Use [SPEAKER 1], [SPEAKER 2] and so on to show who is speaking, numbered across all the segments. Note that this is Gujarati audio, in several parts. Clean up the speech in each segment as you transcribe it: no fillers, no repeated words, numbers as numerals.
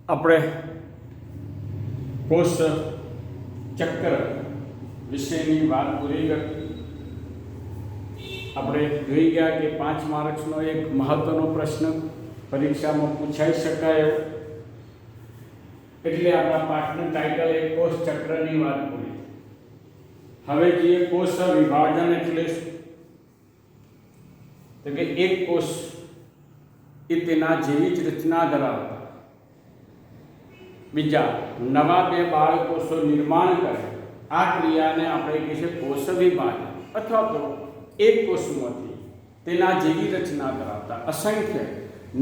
[SPEAKER 1] આપણે કોષ ચક્ર વિશેની વાત પૂરી કરી. આપણે જોઈ ગયા કે 5 માર્ક્સનો એક મહત્વનો પ્રશ્ન પરીક્ષામાં પૂછાઈ શકાય એવો. એટલે આપણા પાઠનું ટાઇટલ એક કોષ ચક્રની વાત પૂરી. હવે જે કોષ વિભાજન એટલે શું? તો કે એક કોષ એ તેના જેવી જ રચના ધરાવતા બીજા નવા 2 બાળકોષો નિર્માણ કરે, આ ક્રિયાને આપણે કહીએ કોષ વિભાજન. અથવા તો એક કોષમાંથી તેના જેવી રચના ધરાવતા અસંખ્ય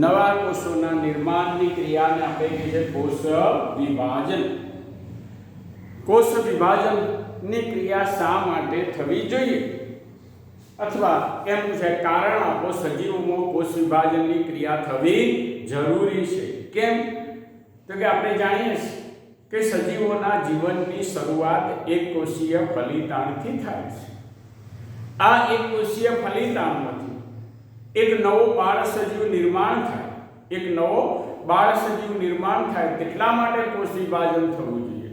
[SPEAKER 1] નવા કોષોના નિર્માણની ક્રિયાને આપણે કહીએ કોષ વિભાજન. કોષ વિભાજનની ક્રિયા શા માટે થવી જોઈએ? અથવા એમ પૂછે કારણ આપો, સજીવોમાં કોષ વિભાજનની ક્રિયા થવી જરૂરી છે. કેમ? તો કે આપણે જાણીએ છીએ કે સજીવોના જીવનની શરૂઆત એક કોષીય ફલિતાંડથી થાય છે. આ એક કોષીય ફલિતાંડમાંથી એક નવો બાળ સજીવ નિર્માણ થાય. એક નવો બાળ સજીવ નિર્માણ થાય તેટલા માટે કોષ વિભાજન થવું જોઈએ.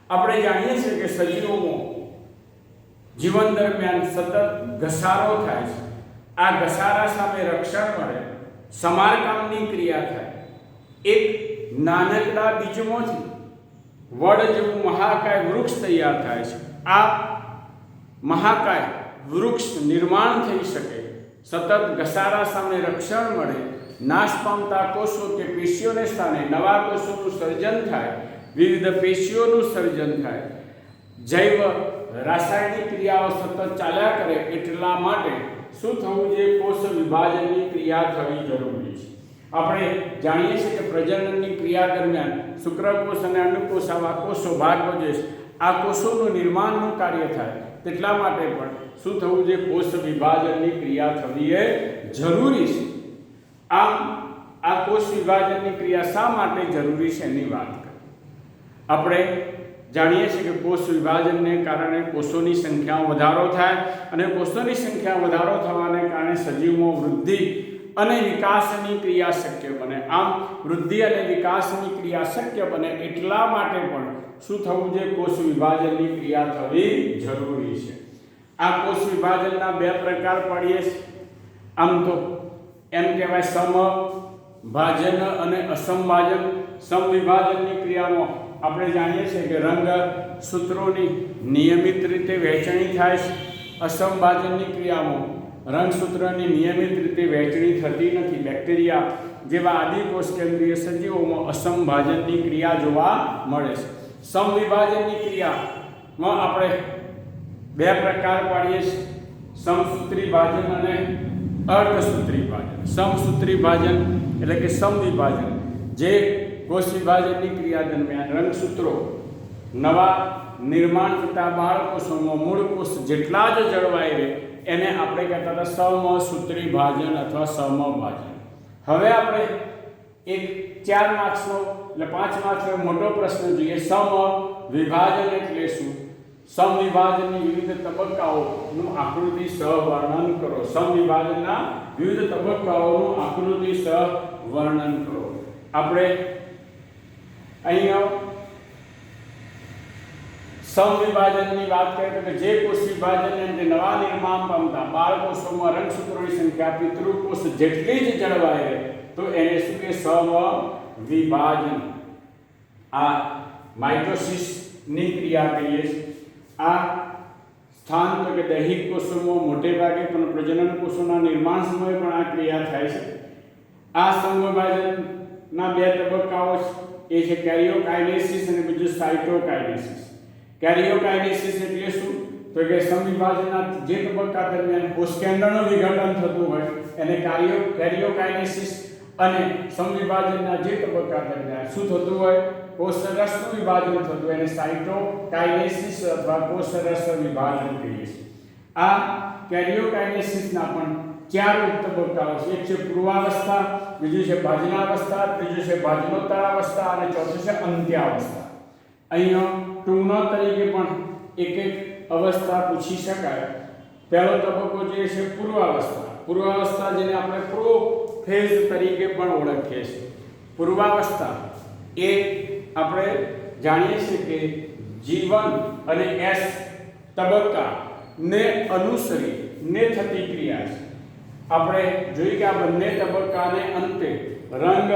[SPEAKER 1] આપણે જાણીએ છીએ કે સજીવોમાં જીવન દરમિયાન સતત ઘસારો થાય છે. આ ઘસારા સામે રક્ષણ મળે, સમારકામની ક્રિયા થાય. એક નાનકડા બીજમાંથી વડ જેવું મહાકાય વૃક્ષ તૈયાર થાય છે. આ મહાકાય વૃક્ષ નિર્માણ થઈ શકે, સતત ઘસારા સામે રક્ષણ મળે, નાશ પામતા કોષો કે પેશીઓને સ્થાને નવા કોષોનું સર્જન થાય, વિવિધ પેશીઓનું સર્જન થાય, જૈવ રાસાયણિક ક્રિયાઓ સતત ચાલ્યા કરે. એટલા માટે શું થવું જોઈએ? કોષ વિભાજનની ક્રિયા થવી જરૂરી છે. આપણે જાણીએ છીએ કે પ્રજનનની ક્રિયા દરમિયાન શુક્રકોષ અને અંડકોષ આવા કોષો ભાગ ભજવે છે. આ કોષોનું નિર્માણનું કાર્ય થાય તેટલા માટે પણ શું થવું જોઈએ? કોષ વિભાજનની ક્રિયા થવી એ જરૂરી છે. આમ આ કોષ વિભાજનની ક્રિયા શા માટે જરૂરી છે એની વાત કરીએ. આપણે જાણીએ છીએ કે કોષ વિભાજનને કારણે કોષોની સંખ્યામાં વધારો થાય અને કોષોની સંખ્યા વધારો થવાને કારણે સજીવમાં વૃદ્ધિ અને વિકાસની ક્રિયા શક્ય બને. આમ વૃદ્ધિ અને વિકાસની ક્રિયા શક્ય બને એટલા માટે પણ શું થવું જોઈએ? કોષ વિભાજનની ક્રિયા થવી જરૂરી છે. આ કોષ વિભાજનના 2 પ્રકાર પાડીએ છીએ. આમ તો એમ કહેવાય સમભાજન અને અસમભાજન. સમવિભાજનની ક્રિયામાં આપણે જાણીએ છીએ કે રંગસૂત્રોની નિયમિત રીતે વહેંચણી થાય છે. અસમભાજનની ક્રિયામાં રંગસૂત્રની નિયમિત રીતે વહેંચણી થતી નથી. બેક્ટેરિયા જેવા આદિકોષ કેન્દ્રીય સજીવોમાં અસમભાજનની ક્રિયા જોવા મળે છે. સમવિભાજનની ક્રિયામાં આપણે 2 પ્રકાર પાડીએ છીએ: સમસૂત્રી ભાજન અને અર્ધસૂત્રી ભાજન. સમસૂત્રી ભાજન એટલે કે સમવિભાજન, જે કોષ વિભાજનની ક્રિયા દરમિયાન રંગસૂત્રો નવા નિર્માણ થતા બાળકોષોમાં મૂળ કોષ જેટલા જ જળવાઈ રહે એને આપણે કહેતા હતા સમસૂત્રી ભાજન અથવા સમભાજન. હવે આપણે એક 4 માર્ક્સનો એટલે 5 માર્ક્સનો મોટો પ્રશ્ન જોઈએ. સમવિભાજન એટલે શું? સમવિભાજનની વિવિધ તબક્કાઓનું આકૃતિ સહ વર્ણન કરો. સમવિભાજનના વિવિધ તબક્કાઓનું આકૃતિ સહ વર્ણન કરો. આપણે અહીંયા સમવિભાજનની વાત કરીએ તો કે જે કોષ વિભાજનને અંતે નવા નિર્માણ પામતા બાળકોષોમાં રંગસૂત્રોની સંખ્યા પિતૃકોષ જેટલી જ જળવાઈ રહે તો એને શું કહે? સમવિભાજન. આ માઇટોસિસની ક્રિયા કહીએ છીએ. આ સ્થાન તો કે દૈહિક કોષોમાં મોટે ભાગે પણ પ્રજનન કોષોના નિર્માણ સમયે પણ આ ક્રિયા થાય છે. આ સમવિભાજનના 2 તબક્કાઓ છે. એ છે કેરિયોકાઇનેસિસ અને બીજું સાઇટોકાઇનેસિસ. કેરિયોકાઇનેસિસ એટલે શું? તો કે સમવિભાજનના જે તબક્કા દરમિયાન કોષકેન્દ્રનું વિઘટન થતું હોય એને કેરિયોકાઇનેસિસ, અને સમવિભાજનના જે તબક્કા દરમિયાન શું થતું હોય? કોષરસનું વિભાજન થતું હોય એને સાઇટોકાઇનેસિસ અથવા કોષરસ વિભાજન કહીએ છીએ. આ કેરિયોકાઇનેસિસના પણ 4 તબક્કાઓ છે. એક છે પૂર્વાવસ્થા, બીજું છે ભાજનાવસ્થા, ત્રીજું છે ભાજનોત્તરાવસ્થા અને ચોથું છે અંત્યાવસ્થા. અહીંયા ટૂંકનો તરીકે પણ એક અવસ્થા પૂછી શકાય. પહેલો તબક્કો જે છે પૂર્વાવસ્થા. પૂર્વાવસ્થા જેને આપણે પ્રોફેઝ તરીકે પણ ઓળખીએ છીએ. પૂર્વાવસ્થા એ આપણે જાણીએ છીએ કે G1 અને S તબક્કાને અનુસરી ને થતી ક્રિયા છે. આપણે જોઈએ કે આ બંને તબક્કાને અંતે રંગ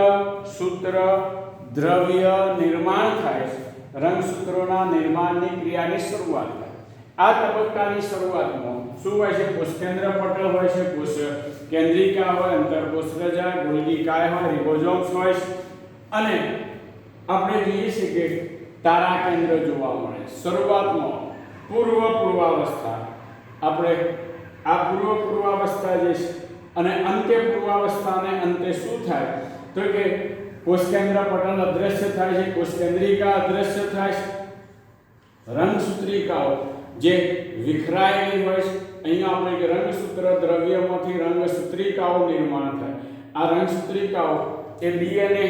[SPEAKER 1] સૂત્ર દ્રવ્ય નિર્માણ થાય છે. રંગસૂત્રોના નિર્માણની ક્રિયાની શરૂઆત થાય. આ તબક્કાની શરૂઆતમાં શું હોય છે? કોષકેન્દ્ર પટલ હોય છે, કોષ કેન્દ્રિકા હોય, અંતરકોષરજા, ગોલ્ગી કાય હોય, રિબોઝોમ્સ હોય છે અને આપણે જોઈએ છીએ કે તારા કેન્દ્ર જોવા મળે. શરૂઆતમાં પૂર્વાવસ્થા, આપણે આ પૂર્વાવસ્થા જે છે અને અંત્ય પૂર્વાવસ્થાને અંતે શું થાય તો કે કોષકેન્દ્ર પટલ અદ્રશ્ય થાય છે, કોષકેન્દ્રિકા અદ્રશ્ય થાય છે, રંગસૂત્રિકાઓ જે વિખરાયેલી હોય છે. અહીંયા આપણે કે રંગસૂત્ર દ્રવ્યમાંથી રંગસૂત્રિકાઓ નિર્માણ થાય. આ રંગસૂત્રિકાઓ એ DNA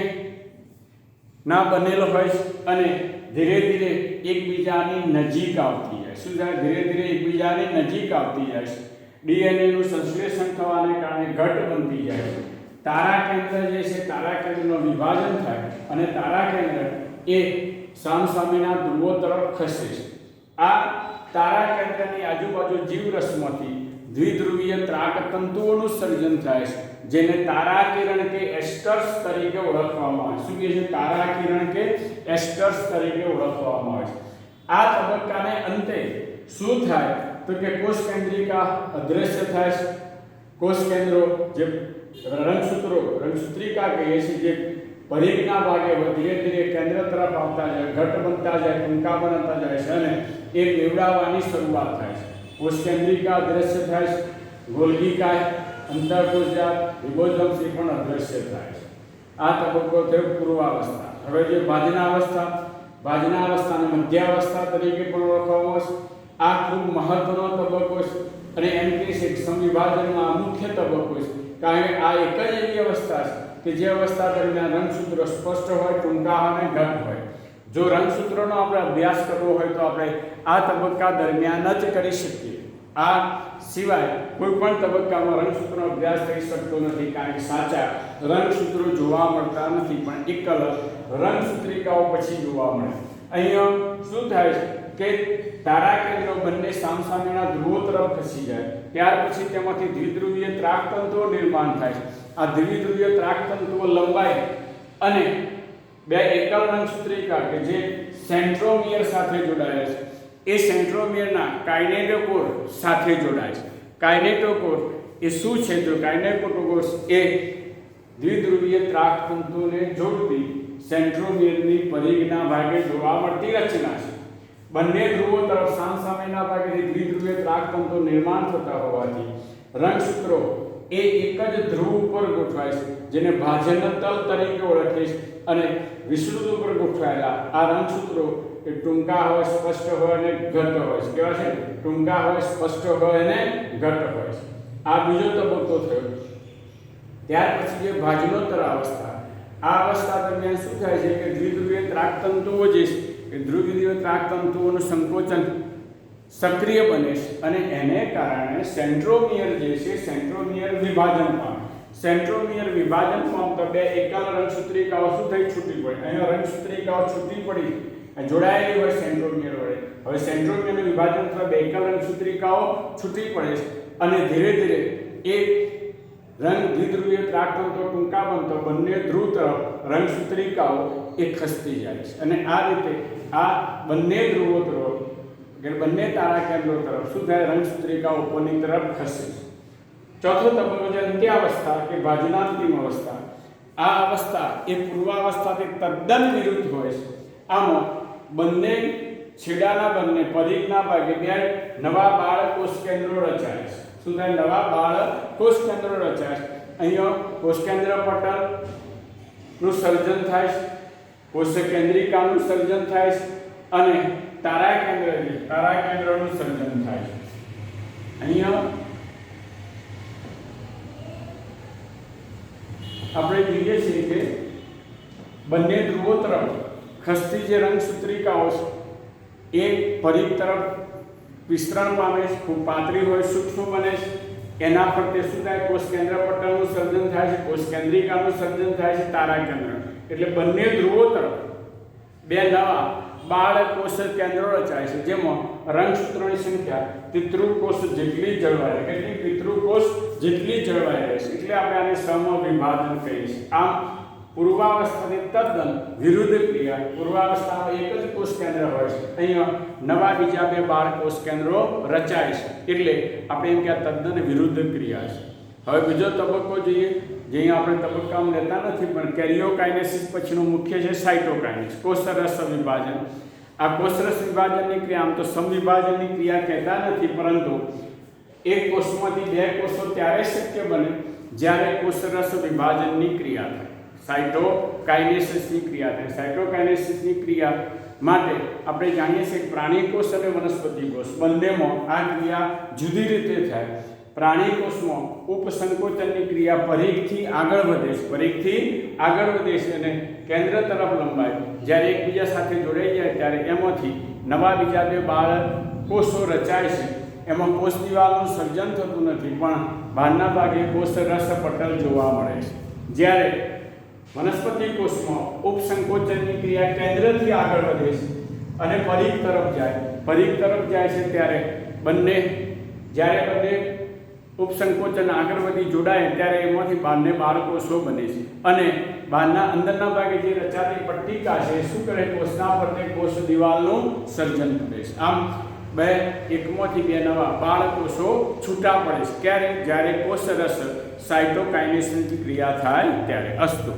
[SPEAKER 1] ના બનેલો હોય છે અને ધીરે ધીરે એકબીજાની નજીક આવતી જાય. શું થાય? ધીરે ધીરે એકબીજાની નજીક આવતી જાય છે. DNA નું સંશ્લેષણ થવાને કારણે ઘટ બનતી જાય છે. તારા કેન્દ્ર જે છે, તારા કેન્દ્રનું વિભાજન થાય અને તારા કેન્દ્ર એ સામસામેના ધ્રુવો તરફ ખસે છે. આ તારા કેન્દ્રની આજુબાજુ જીવરસમાંથી દ્વિધ્રુવીય ત્રાકતંતુઓનું સર્જન થાય છે, જેને તારા કિરણ કે એસ્ટર્સ તરીકે ઓળખવામાં આવે છે. શું કહે છે? તારા કિરણ કે એસ્ટર્સ તરીકે ઓળખવામાં આવે છે. આ તબક્કાને અંતે શું થાય તો કે કોષકેન્દ્રિકા અદ્રશ્ય થાય છે. કોષકેન્દ્રો જે રંગસૂત્રિકા કહીએ છીએ, જે પરિઘના ભાગે ધીરે ધીરે કેન્દ્ર તરફ આવતા જાય, ઘટ બનતા જાય, ટૂંકા બનતા જાય છે અને એ બેવડાવવાની શરૂઆત થાય છે. કોષકેન્દ્રિકા અદ્રશ્ય થાય છે, ગોલ્ગી કાય, અંતરકોષજા, રિબોઝોમ્સ એ પણ અદ્રશ્ય થાય છે. આ તબક્કો થયો પૂર્વાવસ્થા. હવે જે બાજના અવસ્થાને મધ્યાવસ્થા તરીકે પણ ઓળખવામાં આવે છે. આ ખૂબ મહત્વનો તબક્કો છે અને એમ કે છે સંવિભાજનમાં આ મુખ્ય તબક્કો છે, કારણ કે આ એક જ એવી અવસ્થા છે કે જે અવસ્થા દરમિયાન રંગસૂત્રો સ્પષ્ટ હોય, ટૂંકા હોય અને ઘટ હોય. જો રંગસૂત્રોનો આપણે અભ્યાસ કરવો હોય તો આપણે આ તબક્કા દરમિયાન જ કરી શકીએ. આ સિવાય કોઈ પણ તબક્કામાં રંગસૂત્રનો અભ્યાસ થઈ શકતો નથી, કારણ કે સાચા રંગસૂત્રો જોવા મળતા નથી, પણ એકલ રંગસૂત્રિકાઓ પછી જોવા મળે. અહીંયા શું થાય છે કે તારા કેન્દ્રો બંને સામસામેના ધ્રુવો તરફ ખસી જાય. ત્યાર પછી તેમાંથી દ્વિધ્રુવીય ત્રાકતંતુઓ નિર્માણ થાય છે. આ દ્વિધ્રુવીય ત્રાકતંતુઓ લંબાઈ અને બે એકલ રંગસૂત્રિકા કે જે સેન્ટ્રોમિયર સાથે જોડાયેલા છે, એ સેન્ટ્રોમિયરના કાઇનેટોકોર સાથે જોડાય છે. કાઇનેટોકોર એ શું છે? તો કાઇનેટોકોર એ દ્વિધ્રુવીય ત્રાકતંતુઓને જોડતી સેન્ટ્રોમિયરની પરિઘના ભાગે જોવા મળતી રચના છે. બંને ધ્રુવો તરફ સામસામેના ભાગેથી દ્વિધ્રુવીય ત્રાકતંતુઓ નિર્માણ થતા હોવાથી રંગસૂત્રો એ એક જ ધ્રુવ ઉપર ગોઠવાય છે, જેને ભાજન તલ તરીકે ઓળખે છે. અને વિષુવવૃત્ત ઉપર ગોઠવાયેલા આ રંગસૂત્રો એ ટૂંકા હોય, સ્પષ્ટ હોય અને ઘટ હોય છે. કેવા છે? ટૂંકા હોય, સ્પષ્ટ હોય અને ઘટ હોય છે. આ બીજો તબક્કો થયો. ત્યાર પછી જે ભાજનોત્તર અવસ્થા, આ અવસ્થા દરમિયાન શું થાય છે કે દ્વિધ્રુવીય ત્રાકતંતુઓ જે છે એ ધ્રુવીય ત્રાકતંતુઓનું સંકોચન સક્રિય બને છે અને એને કારણે સેન્ટ્રોમિયર જે છે, સેન્ટ્રોમિયર વિભાજન પામે. સેન્ટ્રોમિયર વિભાજન પામતા બે એકલ રંગસૂત્રિકાઓ શું થઈ? છૂટી પડી. અહીંયા રંગસૂત્રિકાઓ છૂટી પડી, જોડાયેલી હોય સેન્ટ્રોમિયર વડે. હવે સેન્ટ્રોમિયરનું વિભાજન થતા બે એકલ રંગસૂત્રિકાઓ છૂટી પડે છે અને ધીરે ધીરે એ દ્વિધ્રુવીય ત્રાકતંતુઓ ટૂંકા બનતા બંને ધ્રુવ તરફ રંગસૂત્રિકાઓ એ ખસતી જાય છે અને આ રીતે આ બંને ધ્રુવો તરફ કે બંને તારા કેન્દ્રો તરફ શું થાય? રંગસૂત્રિકાઓ ઉપરની તરફ ખસે છે. ચોથો તબક્કો છે અંત્યાવસ્થા કે ભાજનાંતિમ અવસ્થા. આ અવસ્થા એ પૂર્વાવસ્થાથી તદ્દન વિરુદ્ધ હોય છે. આમાં બંને છેડાના બંને પરિઘના ભાગે બે નવા બાળ કોષકેન્દ્રો રચાય છે. શું થાય? નવા બાળ કોષકેન્દ્રો રચાય છે. અહીંયા કોષકેન્દ્ર પટલ નું સર્જન થાય છે, કોષકેન્દ્રિકાનું સર્જન થાય છે અને તારા કેન્દ્રનું સર્જન થાય છે. અહીંયા આપણે જોઈએ છીએ કે બંને ધ્રુવો તરફ ખસતી જે રંગસૂત્રિકાઓ છે એ પરિઘ તરફ વિસ્તરણ પામે છે, ખૂબ પાતળી હોય, સૂક્ષ્મ બને છે. એના પર તે શું થાય? કોષકેન્દ્ર પટલનું સર્જન થાય છે, કોષકેન્દ્રિકાનું સર્જન થાય છે, તારા કેન્દ્ર. એટલે બંને ધ્રુવો તરફ બે નવા બાળકોષ કેન્દ્રો રચાય છે, જેમાં રંગસૂત્રોની સંખ્યા પિતૃકોષ જેટલી જળવાય રહે, કેટલી પિતૃકોષ જેટલી જળવાઈ રહેશે, એટલે આપણે આને સમવિભાજન કહીએ છીએ. આમ પૂર્વાવસ્થાની તદ્દન વિરુદ્ધ ક્રિયા. પૂર્વાવસ્થામાં એક જ કોષ કેન્દ્ર હોય છે, અહીંયા નવા બીજા બે બાળકોષ કેન્દ્રો રચાય છે, એટલે આપણે એમ કે આ તદ્દન વિરુદ્ધ ક્રિયા છે. હવે બીજો તબક્કો જોઈએ, જે અહીંયા આપણે તબક્કામાં લેતા નથી, પણ કેરિયોકાઇનેસિસ પછીનું મુખ્ય છે સાઇટોકાઇનેસિસ, કોષરસ વિભાજન. આ કોષરસ વિભાજનની ક્રિયા આમ તો સમવિભાજનની ક્રિયા કહેતા નથી, પરંતુ એક કોષમાંથી બે કોષો ત્યારે શક્ય બને જ્યારે કોષરસ વિભાજનની ક્રિયા થાય, સાઇટોકાઇનેસિસની ક્રિયા થાય. સાઇટોકાઇનેસિસની ક્રિયા માટે આપણે જાણીએ છીએ કે પ્રાણી કોષ અને વનસ્પતિ કોષ બંનેમાં આ ક્રિયા જુદી રીતે થાય. પ્રાણી કોષમાં ઉપસંકોચનની ક્રિયા પરિઘથી આગળ વધે છે, પરિઘથી આગળ વધે છે અને કેન્દ્ર તરફ લંબાય. જ્યારે એકબીજા સાથે જોડાઈ જાય ત્યારે એમાંથી નવા બીજા બે બાળક કોષો રચાય છે. એમાં કોષ દિવાલનું સર્જન થતું નથી, પણ બહારના ભાગે કોષ રસ પટલ જોવા મળે છે. જ્યારે વનસ્પતિ કોષમાં ઉપસંકોચનની ક્રિયા કેન્દ્રથી આગળ વધે છે અને પરિઘ તરફ જાય છે, ત્યારે બંને ઉપસંકોચન આગળ વધી જોડાય ત્યારે એમાંથી બહારને બાળકોષો બને છે અને બહારના અંદરના ભાગે જે રચાતી પટ્ટિકા છે શું કરે, કોષના ફરતે કોષ દિવાલનું સર્જન કરે છે. આમ એકમાંથી બે નવા બાળકોષો છૂટા પડે છે. ક્યારે? જ્યારે કોષરસ સાઇટોકાઇનેસિસની ક્રિયા થાય ત્યારે. અસ્તુ.